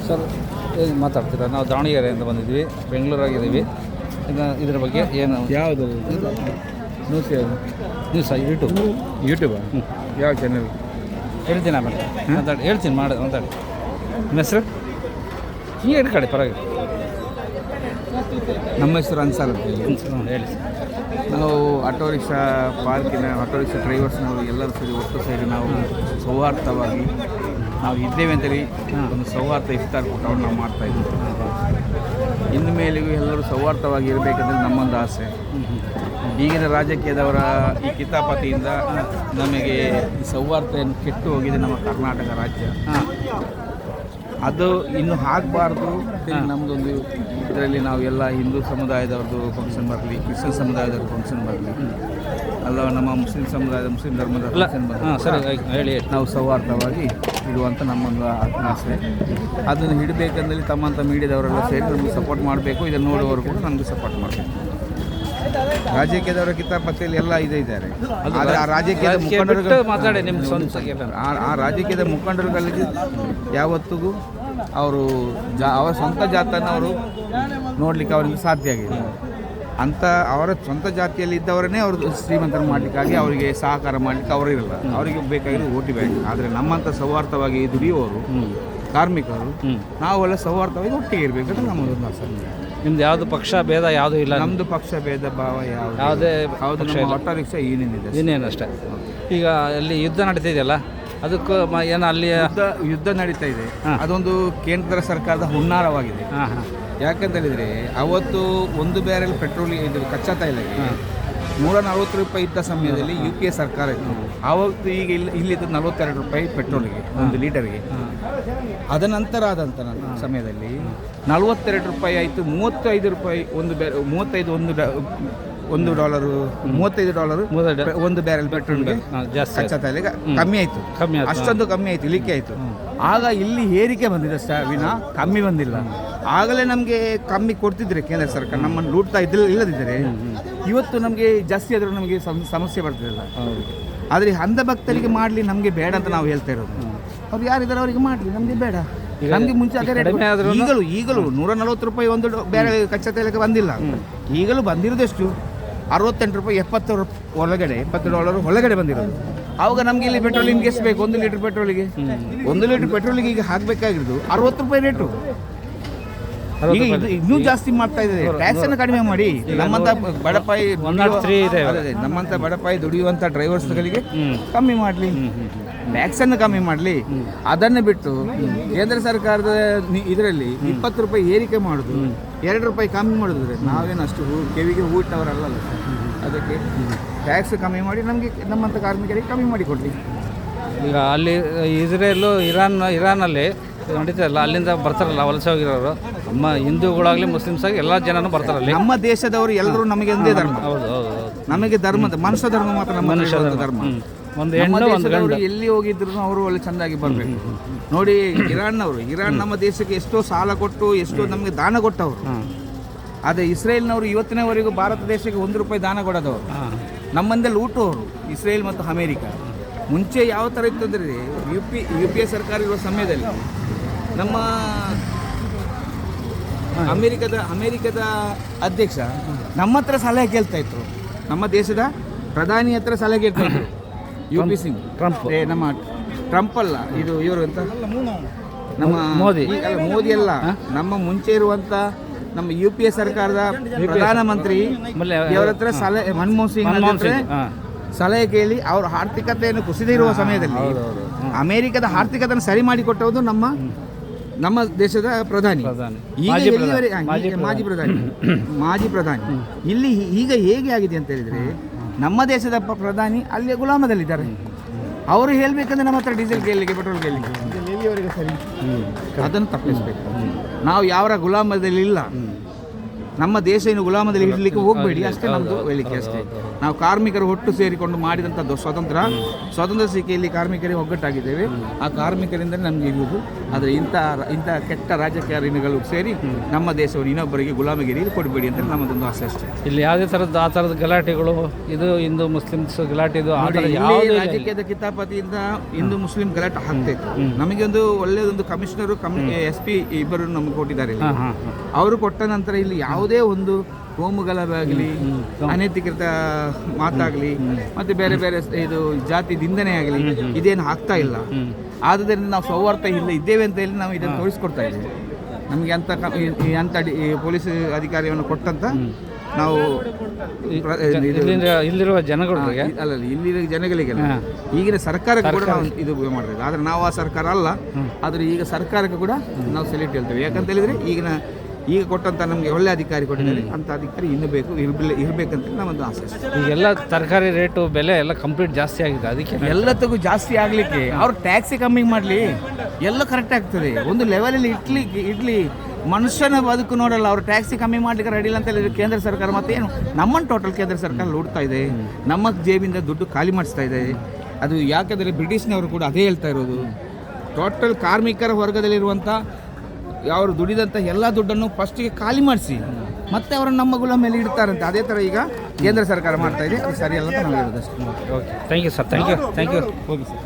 Sir ಏನು ಮಾತಾಡ್ತೀರಾ? ನಾವು ದಾವಣಗೆರೆಯಿಂದ ಬಂದಿದ್ವಿ, ಬೆಂಗಳೂರಾಗಿದ್ದೀವಿ. ಇದ್ರ ಬಗ್ಗೆ ಏನು ಯಾವುದು ನ್ಯೂಸ್ ಯೂಟ್ಯೂಬಾ? ಯಾವ ಚಾನಲ್ ಹೇಳ್ತೀನಿ ಆಮೇಲೆ ಹೇಳ್ತೀನಿ ಮಾತಾಡಿ. ನಿಮ್ಮ ಹೆಸರು ಹಿಂಗೆ ಕಡೆ ಪರವಾಗಿ. ನಮ್ಮ ಹೆಸರು ಅನ್ಸರ್ ಅಂತ ಹೇಳಿ. ಹೇಳಿ. ನಾವು ಆಟೋ ರಿಕ್ಷಾ ಪಾರ್ಕಿನ ಆಟೋ ರಿಕ್ಷಾ ಡ್ರೈವರ್ಸ್ನವರು ಎಲ್ಲರೂ ಸೇರಿ ಒಟ್ಟು ಸೇರಿ ನಾವು ಸೌಹಾರ್ದವಾಗಿ ನಾವು ಇದ್ದೇವೆ ಅಂತೇಳಿ ಒಂದು ಸೌಹಾರ್ದ ಇಫ್ತಾರ್ ಕೂಟವನ್ನು ನಾವು ಮಾಡ್ತಾಯಿದ್ದೀವಿ. ಇನ್ನು ಮೇಲೆಗೂ ಎಲ್ಲರೂ ಸೌಹಾರ್ದವಾಗಿ ಇರಬೇಕಂದ್ರೆ ನಮ್ಮೊಂದು ಆಸೆ. ಈಗಿನ ರಾಜಕೀಯದವರ ಈ ಕಿತಾಪತಿಯಿಂದ ನಮಗೆ ಈ ಸೌಹಾರ್ದವನ್ನು ಕೆಟ್ಟು ಹೋಗಿದೆ ನಮ್ಮ ಕರ್ನಾಟಕ ರಾಜ್ಯ. ಅದು ಇನ್ನು ಆಗಬಾರ್ದು. ನಮ್ಮದೊಂದು ಇದರಲ್ಲಿ ನಾವು ಎಲ್ಲ ಹಿಂದೂ ಸಮುದಾಯದವ್ರದ್ದು ಫಂಕ್ಷನ್ ಬರಲಿ, ಕ್ರಿಶ್ಚಿಯನ್ ಸಮುದಾಯದವ್ರ ಫಂಕ್ಷನ್ ಬರಲಿ, ಅಲ್ಲ ನಮ್ಮ ಮುಸ್ಲಿಂ ಸಮುದಾಯದ ಮುಸ್ಲಿಂ ಧರ್ಮದ ಫಂಕ್ಷನ್ ಬರಲಿ, ಹೇಳಿ ನಾವು ಸೌಹಾರ್ದವಾಗಿ ಇಡುವಂಥ ನಮ್ಮೊಂದು ಆಸೆ. ಅದನ್ನು ಹಿಡಬೇಕಂದ್ರೆ ತಮ್ಮಂಥ ಮೀಡಿಯಾದವರೆಲ್ಲ ಸೇರಿ ನಮಗೆ ಸಪೋರ್ಟ್ ಮಾಡಬೇಕು. ಇದನ್ನು ನೋಡುವವರು ಕೂಡ ನಮಗೆ ಸಪೋರ್ಟ್ ಮಾಡಬೇಕು. ರಾಜಕೀಯದವರ ಕಿತಾಪತಿಯಲ್ಲಿ ಎಲ್ಲ ಇದ್ದಾರೆ. ಆದರೆ ಆ ರಾಜಕೀಯದ ಮುಖಂಡರು ಮಾತಾಡಿ ನಿಮ್ಮ ಸ್ವಂತ ಆ ರಾಜಕೀಯದ ಮುಖಂಡರುಗಳಿಗೆ ಯಾವತ್ತಿಗೂ ಅವರು ಅವರ ಸ್ವಂತ ಜಾತನ್ನು ಅವರು ನೋಡಲಿಕ್ಕೆ ಅವರಿಂದ ಸಾಧ್ಯ ಆಗಿದೆ. ಅಂಥ ಅವರ ಸ್ವಂತ ಜಾತಿಯಲ್ಲಿ ಇದ್ದವರನ್ನೇ ಅವರು ಶ್ರೀಮಂತರು ಮಾಡಲಿಕ್ಕಾಗಿ ಅವರಿಗೆ ಸಹಕಾರ ಮಾಡಲಿಕ್ಕೆ ಅವರು ಇರಲ್ಲ. ಅವರಿಗೆ ಬೇಕಾಗಿರೋದು ಓಟಿ ಬ್ಯಾಂಕ್. ಆದರೆ ನಮ್ಮಂಥ ಸೌಹಾರ್ದವಾಗಿ ದುಡಿಯುವವರು ಕಾರ್ಮಿಕರು ನಾವೆಲ್ಲ ಸೌಹಾರ್ದವಾಗಿ ಒಟ್ಟಿಗೆ ಇರಬೇಕಂದ್ರೆ ನಮ್ಮದೊಂದು ಆಸೆ. ನಿಮ್ದು ಯಾವುದು ಪಕ್ಷ ಭೇದ ಯಾವುದೂ ಇಲ್ಲ? ನಮ್ಮದು ಪಕ್ಷ ಭೇದ ಭಾವ ಯಾವುದೇ ನಮ್ಮ ಆಟೋ ರಿಕ್ಷಾ ಯೂನಿಯನ್ ಯೂನಿಯನ್ ಅಷ್ಟೇ. ಈಗ ಅಲ್ಲಿ ಯುದ್ಧ ನಡೀತಿದೆಯಲ್ಲ, ಅದಕ್ಕೂ ಏನು ಅಲ್ಲಿ ಯುದ್ಧ ನಡೀತಾ ಇದೆ. ಅದೊಂದು ಕೇಂದ್ರ ಸರ್ಕಾರದ ಹುನ್ನಾರವಾಗಿದೆ. ಯಾಕಂತ ಹೇಳಿದರೆ ಅವತ್ತು ಒಂದು ಬ್ಯಾರೆಲ್ ಪೆಟ್ರೋಲ್ ಇದು ಕಚ್ಚಾ ತೈಲಕ್ಕೆ 140 ರೂಪಾಯಿ ಇದ್ದ ಸಮಯದಲ್ಲಿ UPA ಸರ್ಕಾರ ಇತ್ತು. ಆವತ್ತು ಈಗ ಇಲ್ಲಿದ್ದು 42 ರೂಪಾಯಿ ಪೆಟ್ರೋಲಿಗೆ ಒಂದು ಲೀಟರ್ಗೆ. ಅದ ನಂತರ ಆದಂಥ ಸಮಯದಲ್ಲಿ 42 ರೂಪಾಯಿ ಆಯಿತು, 35 ರೂಪಾಯಿ $35 ಒಂದು ಬ್ಯಾರೆಲ್ ಪೆಟ್ರೋಲ್ಗೆ ಕಚ್ಚಾ ತೈಲಗೆ ಕಮ್ಮಿ ಆಯಿತು. ಅಷ್ಟೊಂದು ಕಮ್ಮಿ ಆಯಿತು, ಇಳಿಕೆ ಆಯಿತು. ಆಗ ಇಲ್ಲಿ ಏರಿಕೆ ಬಂದಿದೆ ವಿನ ಕಮ್ಮಿ ಬಂದಿಲ್ಲ. ಆಗಲೇ ನಮಗೆ ಕಮ್ಮಿ ಕೊಡ್ತಿದ್ರೆ ಕೇಂದ್ರ ಸರ್ಕಾರ ನಮ್ಮನ್ನು ಲೂಟ್ತಾ ಇಲ್ಲದಿದ್ದರೆ ಇವತ್ತು ನಮಗೆ ಜಾಸ್ತಿ ಆದರೂ ನಮಗೆ ಸಮಸ್ಯೆ ಬರ್ತಿರಲಿಲ್ಲ. ಆದರೆ ಅಂಧ ಭಕ್ತರಿಗೆ ಮಾಡಲಿ, ನಮಗೆ ಬೇಡ ಅಂತ ನಾವು ಹೇಳ್ತಾ ಇರೋದು. ಅವ್ರು ಯಾರಿದ್ದಾರೆ ಅವರಿಗೆ ಮಾಡಲಿ, ನಮಗೆ ಬೇಡ. ನಮಗೆ ಮುಂಚೆ ಅದೇ ಈಗಲೂ 140 ರೂಪಾಯಿ ಒಂದು ಬೇರೆ ಕಚ್ಚಾ ತೈಲಕ್ಕೆ ಬಂದಿಲ್ಲ. ಈಗಲೂ ಬಂದಿರೋದೆಷ್ಟು 68 ರೂಪಾಯಿ, $70 ಒಳಗಡೆ ಬಂದಿರೋದು. ಆವಾಗ ನಮಗೆ ಇಲ್ಲಿ ಪೆಟ್ರೋಲ್ ನಿಮ್ಗೆ ಎಷ್ಟು ಬೇಕು? 1 ಲೀಟರ್ ಪೆಟ್ರೋಲಿಗೆ ಈಗ ಹಾಕಬೇಕಾಗಿರೋದು 60 ರೂಪಾಯಿ ರೇಟು. ಈಗ ಇನ್ನೂ ಜಾಸ್ತಿ ಮಾಡ್ತಾ ಇದೆ. ಟ್ಯಾಕ್ಸ್ ಅನ್ನು ಕಡಿಮೆ ಮಾಡಿ ನಮ್ಮಂತ ಬಡಪಾಯಿ ದುಡಿಯುವಂಥ ಡ್ರೈವರ್ಸ್ಗಳಿಗೆ ಕಮ್ಮಿ ಮಾಡಲಿ, ಟ್ಯಾಕ್ಸ್ ಅನ್ನು ಕಮ್ಮಿ ಮಾಡಲಿ. ಅದನ್ನು ಬಿಟ್ಟು ಕೇಂದ್ರ ಸರ್ಕಾರದ ಇದರಲ್ಲಿ 20 ರೂಪಾಯಿ ಏರಿಕೆ ಮಾಡೋದು, 2 ರೂಪಾಯಿ ಕಮ್ಮಿ ಮಾಡಿದ್ರೆ ನಾವೇನು ಅಷ್ಟು ಕೆವಿಗೆ ಹೂಟವರಲ್ಲ. ಅದಕ್ಕೆ ಟ್ಯಾಕ್ಸ್ ಕಮ್ಮಿ ಮಾಡಿ ನಮಗೆ ನಮ್ಮಂಥ ಕಾರ್ಮಿಕರಿಗೆ ಕಮ್ಮಿ ಮಾಡಿ ಕೊಡಲಿ. ಈಗ ಅಲ್ಲಿ ಇಸ್ರೇಲು ಇರಾನಲ್ಲಿ ನಡೀತಲ್ಲ, ಅಲ್ಲಿಂದ ಬರ್ತಾರಲ್ಲ ವಲಸೆ ಹೋಗಿರೋರು, ನಮ್ಮ ಹಿಂದೂಗಳಾಗಲಿ ಮುಸ್ಲಿಮ್ಸ್ ಆಗಿ ಎಲ್ಲ ಜನನೂ ಬರ್ತಾರಲ್ಲಿ. ನಮ್ಮ ದೇಶದವರು ಎಲ್ಲರೂ ನಮಗೆ ಒಂದೇ ಧರ್ಮ. ಹೌದು ಹೌದು ಹೌದು. ನಮಗೆ ಧರ್ಮದ ಮನುಷ್ಯ ಧರ್ಮ ಮಾತ್ರ ನಮ್ಮ ಧರ್ಮ. ಒಂದು ಹೆಣ್ಣು ಒಂದು ಗಂಡು ಎಲ್ಲಿ ಹೋಗಿದ್ರು ಅವರು ಒಳ್ಳೆ ಚೆಂದಾಗಿ ಬರಬೇಕು. ನೋಡಿ ಇರಾನ್ ನಮ್ಮ ದೇಶಕ್ಕೆ ಎಷ್ಟೋ ಸಾಲ ಕೊಟ್ಟು ಎಷ್ಟೋ ನಮಗೆ ದಾನ ಕೊಟ್ಟವರು. ಆದರೆ ಇಸ್ರೇಲ್ನವರು ಇವತ್ತಿನವರೆಗೂ ಭಾರತ ದೇಶಕ್ಕೆ 1 ರೂಪಾಯಿ ದಾನ ಕೊಡೋದವರು. ನಮ್ಮಂದೇ ಲೂಟೋರು ಇಸ್ರೇಲ್ ಮತ್ತು ಅಮೇರಿಕ. ಮುಂಚೆ ಯಾವ ಥರ ಇತ್ತು ಅಂದರೆ UPA ಸರ್ಕಾರ ಇರುವ ಸಮಯದಲ್ಲಿ ನಮ್ಮ ಅಮೇರಿಕದ ಅಧ್ಯಕ್ಷ ನಮ್ಮ ಹತ್ರ ಸಲಹೆ ಕೇಳ್ತಾ ಇತ್ತು. ನಮ್ಮ ದೇಶದ ಪ್ರಧಾನಿ ಹತ್ರ ಸಲಹೆ ಕೇಳ್ತಾ ಇದ್ರು. UP ಸಿಂಗ್ ನಮ್ಮ ಟ್ರಂಪ್ ಅಲ್ಲ, ಇದು ಇವರು ಅಂತ ನಮ್ಮ ಮೋದಿ ಅಲ್ಲ, ನಮ್ಮ ಮುಂಚೆ ಇರುವಂಥ ನಮ್ಮ UPA ಸರ್ಕಾರದ ಪ್ರಧಾನಮಂತ್ರಿ ಇವರ ಹತ್ರ ಸಲಹೆ ಮನಮೋಹನ್ ಸಿಂಗ್ ಸಲಹೆ ಕೇಳಿ ಅವ್ರ ಆರ್ಥಿಕತೆಯನ್ನು ಕುಸಿದಿರುವ ಸಮಯದಲ್ಲಿ ಅಮೇರಿಕದ ಆರ್ಥಿಕತೆಯನ್ನು ಸರಿ ಮಾಡಿಕೊಟ್ಟವುದು ನಮ್ಮ ದೇಶದ ಪ್ರಧಾನಿ. ಮಾಜಿ ಪ್ರಧಾನಿ. ಇಲ್ಲಿ ಈಗ ಹೇಗೆ ಆಗಿದೆ ಅಂತ ಹೇಳಿದರೆ ನಮ್ಮ ದೇಶದ ಪ್ರಧಾನಿ ಅಲ್ಲಿ ಗುಲಾಮದಲ್ಲಿದ್ದಾರೆ. ಅವರು ಹೇಳಬೇಕಂದ್ರೆ ನಮ್ಮ ಹತ್ರ ಡೀಸೆಲ್ ಕೇಳಲಿಕ್ಕೆ, ಪೆಟ್ರೋಲ್ ಕೇಳಲಿಕ್ಕೆ ಎಲ್ಲಿವರೆಗೆ ಸರಿ? ಅದನ್ನು ತಪ್ಪಿಸಬೇಕು. ನಾವು ಯಾವರ ಗುಲಾಮದಲ್ಲಿ ಇಲ್ಲ. ನಮ್ಮ ದೇಶ ಇನ್ನು ಗುಲಾಮದಲ್ಲಿ ಇಡಲಿಕ್ಕೆ ಹೋಗಬೇಡಿ ಅಷ್ಟೇ ನಮ್ಮದು ಹೇಳಿಕೆ ಅಷ್ಟೇ. ನಾವು ಕಾರ್ಮಿಕರು ಒಟ್ಟು ಸೇರಿಕೊಂಡು ಮಾಡಿದಂಥದ್ದು ಸ್ವಾತಂತ್ರ್ಯ ಸಿಕ್ಕಿಯಲ್ಲಿ ಕಾರ್ಮಿಕರಿಗೆ ಒಗ್ಗಟ್ಟಾಗಿದ್ದೇವೆ. ಆ ಕಾರ್ಮಿಕರಿಂದಲೇ ನಮಗೆ ಇರುವುದು. ಆದರೆ ಇಂಥ ಕೆಟ್ಟ ರಾಜಕಾರಣಿಗಳು ಸೇರಿ ನಮ್ಮ ದೇಶವನ್ನು ಇನ್ನೊಬ್ಬರಿಗೆ ಗುಲಾಮಗಿರಿ ಕೊಡಬೇಡಿ ಅಂತ ನಮ್ಮದೊಂದು ಆಸೆ ಅಷ್ಟೇ. ಇಲ್ಲಿ ಯಾವುದೇ ಥರದ್ದು ಆ ಥರದ ಗಲಾಟೆಗಳು ಇದು ಹಿಂದೂ ಮುಸ್ಲಿಮ್ಸ್ ಗಲಾಟೆ ಇದು ಆ ಥರ ಇಲ್ಲಿ ಯಾವುದೇ ರಾಜಕೀಯದ ಕಿತಾಪತಿಯಿಂದ ಹಿಂದೂ ಮುಸ್ಲಿಂ ಗಲಾಟೆ ಆಗ್ತೈತೆ. ನಮಗೆ ಒಂದು ಒಳ್ಳೆಯದೊಂದು ಕಮಿಷನರು SP ಇಬ್ಬರು ನಮಗೆ ಕೊಟ್ಟಿದ್ದಾರೆ. ಅವರು ಕೊಟ್ಟ ನಂತರ ಇಲ್ಲಿ ಯಾವುದೇ ಒಂದು ಕೋಮುಗಲಭೆ ಅನೈತಿಕೃತ ಮಾತಾಗಲಿ ಮತ್ತೆ ಬೇರೆ ಬೇರೆ ಇದು ಜಾತಿ ದಿಂದನೆ ಆಗಲಿ ಇದೇನು ಆಗ್ತಾ ಇಲ್ಲ. ಆದ್ದರಿಂದ ನಾವು ಸೌಹಾರ್ದ ಇದ್ದೇವೆ ಅಂತ ಹೇಳಿ ನಾವು ಇದನ್ನು ತೋರಿಸ್ಕೊಡ್ತಾ ಇದ್ದೇವೆ. ನಮಗೆ ಅಂತ ಪೊಲೀಸ್ ಅಧಿಕಾರಿಯನ್ನು ಕೊಟ್ಟಂತ ನಾವು ಇಲ್ಲಿರುವ ಜನಗಳಿಗೆ ಇಲ್ಲಿರುವ ಜನಗಳಿಗೆ ಈಗಿನ ಸರ್ಕಾರಕ್ಕೆ ಕೂಡ ನಾವು ಇದು ಮಾಡ್ತೇವೆ. ಆದರೆ ನಾವು ಆ ಸರ್ಕಾರ ಅಲ್ಲ. ಆದರೆ ಈಗ ಸರ್ಕಾರಕ್ಕೆ ಕೂಡ ನಾವು ಸೆಲೆಕ್ಟ್ ಹೇಳ್ತೇವೆ. ಯಾಕಂತ ಹೇಳಿದರೆ ಈಗ ಕೊಟ್ಟಂತ ನಮಗೆ ಒಳ್ಳೆ ಅಧಿಕಾರಿ ಕೊಟ್ಟಿದ್ದಾರೆ. ಅಂಥ ಅಧಿಕಾರಿ ಇನ್ನೂ ಇರಬೇಕಂತ ನಮ್ಮೊಂದು ಆಸೆ. ಈಗೆಲ್ಲ ತರಕಾರಿ ರೇಟು ಬೆಲೆ ಎಲ್ಲ ಕಂಪ್ಲೀಟ್ ಜಾಸ್ತಿ ಆಗಿದೆ. ಅದಕ್ಕೆ ಎಲ್ಲದಕ್ಕೂ ಜಾಸ್ತಿ ಆಗಲಿಕ್ಕೆ ಅವ್ರು ಟ್ಯಾಕ್ಸಿ ಕಮ್ಮಿ ಮಾಡಲಿ, ಎಲ್ಲ ಕರೆಕ್ಟ್ ಆಗ್ತದೆ. ಒಂದು ಲೆವೆಲಲ್ಲಿ ಇಡ್ಲಿ ಮನುಷ್ಯನ ಬದುಕು ನೋಡಲ್ಲ. ಅವರು ಟ್ಯಾಕ್ಸಿ ಕಮ್ಮಿ ಮಾಡಲಿಕ್ಕೆ ರೆಡಿ ಇಲ್ಲ ಅಂತ ಹೇಳಿದ್ರೆ ಕೇಂದ್ರ ಸರ್ಕಾರ ಮತ್ತೇನು ನಮ್ಮನ್ನು ಟೋಟಲ್ ಕೇಂದ್ರ ಸರ್ಕಾರ ಲೂಡ್ತಾ ಇದೆ. ನಮ್ಮ ಜೇಬಿಂದ ದುಡ್ಡು ಖಾಲಿ ಮಾಡಿಸ್ತಾ ಇದೆ. ಅದು ಯಾಕೆಂದರೆ ಬ್ರಿಟಿಷ್ನವರು ಕೂಡ ಅದೇ ಹೇಳ್ತಾ ಇರೋದು. ಟೋಟಲ್ ಕಾರ್ಮಿಕರ ವರ್ಗದಲ್ಲಿರುವಂಥ ಅವರು ದುಡಿದಂಥ ಎಲ್ಲ ದುಡ್ಡನ್ನು ಫಸ್ಟಿಗೆ ಖಾಲಿ ಮಾಡಿಸಿ ಮತ್ತೆ ಅವರನ್ನು ನಮ್ಮ ಗುಲಾಮ ಮೇಲೆ ಇಡ್ತಾರಂತೆ. ಅದೇ ಥರ ಈಗ ಕೇಂದ್ರ ಸರ್ಕಾರ ಮಾಡ್ತಾ ಇದೆ. ಅದು ಸರಿಯಲ್ಲ ಅಂತ ನಾವು ಹೇಳೋದಷ್ಟೇ. Okay, thank you sir. Thank you. ಹೋಗಿ ಸರ್.